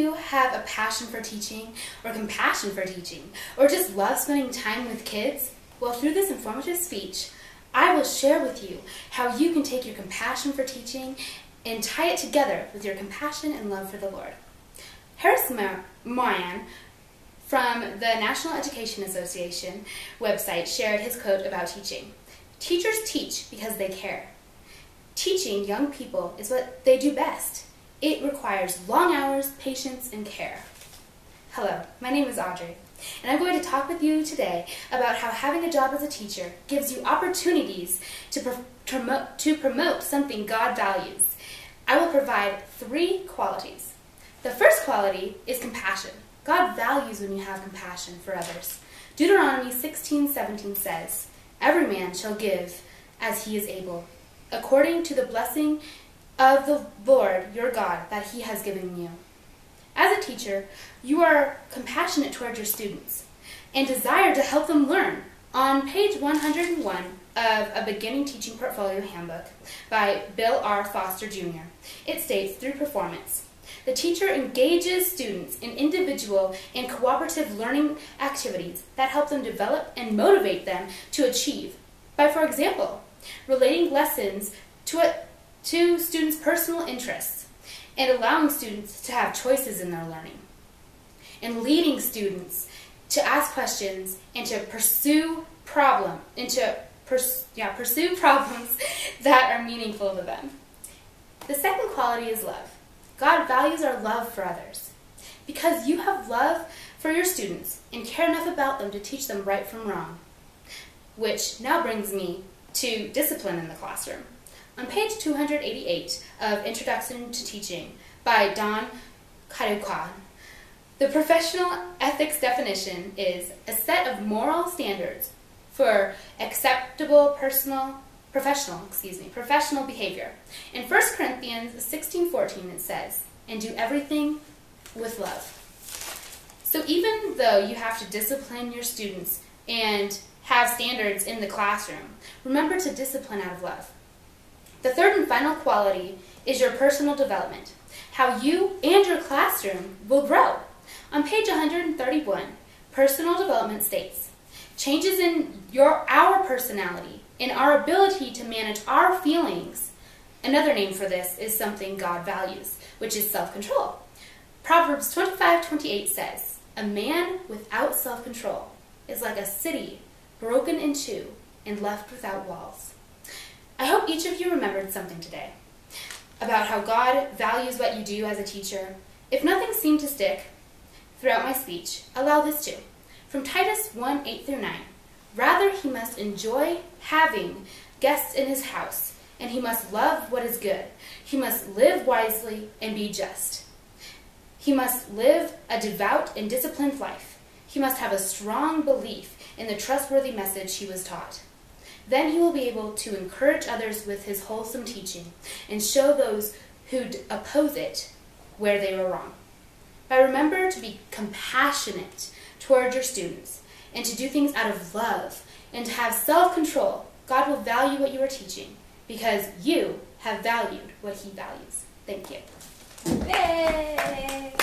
you have a passion for teaching, or compassion for teaching, or just love spending time with kids? Well, through this informative speech, I will share with you how you can take your compassion for teaching and tie it together with your compassion and love for the Lord. Harris Moyan from the National Education Association website shared his quote about teaching. "Teachers teach because they care. Teaching young people is what they do best. It requires long hours, patience, and care." Hello, my name is Audrey, and I'm going to talk with you today about how having a job as a teacher gives you opportunities to promote something God values. I will provide 3 qualities. The first quality is compassion. God values when you have compassion for others. Deuteronomy 16:17 says, "Every man shall give as he is able, according to the blessing of the Lord your God that he has given you." As a teacher, you are compassionate toward your students and desire to help them learn. On page 101 of a Beginning Teaching Portfolio Handbook by Bill R. Foster Jr., it states, "Through performance, the teacher engages students in individual and cooperative learning activities that help them develop and motivate them to achieve by, for example, relating lessons to students' personal interests and allowing students to have choices in their learning, and leading students to ask questions and to pursue problems that are meaningful to them." The second quality is love. God values our love for others. Because you have love for your students and care enough about them to teach them right from wrong. Which now brings me to discipline in the classroom. On page 288 of Introduction to Teaching by Don Kadukan, the professional ethics definition is a set of moral standards for acceptable professional behavior. In 1 Corinthians 16:14 it says, "And do everything with love." So even though you have to discipline your students and have standards in the classroom, remember to discipline out of love. The third and final quality is your personal development, how you and your classroom will grow. On page 131, personal development states, "Changes in our personality and our ability to manage our feelings." Another name for this is something God values, which is self-control. Proverbs 25:28 says, "A man without self-control is like a city broken in two and left without walls." I hope each of you remembered something today about how God values what you do as a teacher. If nothing seemed to stick throughout my speech, allow this to. From Titus 1:8-9, "Rather he must enjoy having guests in his house, and he must love what is good. He must live wisely and be just. He must live a devout and disciplined life. He must have a strong belief in the trustworthy message he was taught. Then he will be able to encourage others with his wholesome teaching and show those who oppose it where they were wrong." Remember to be compassionate toward your students and to do things out of love and to have self-control. God will value what you are teaching because you have valued what he values. Thank you. Yay!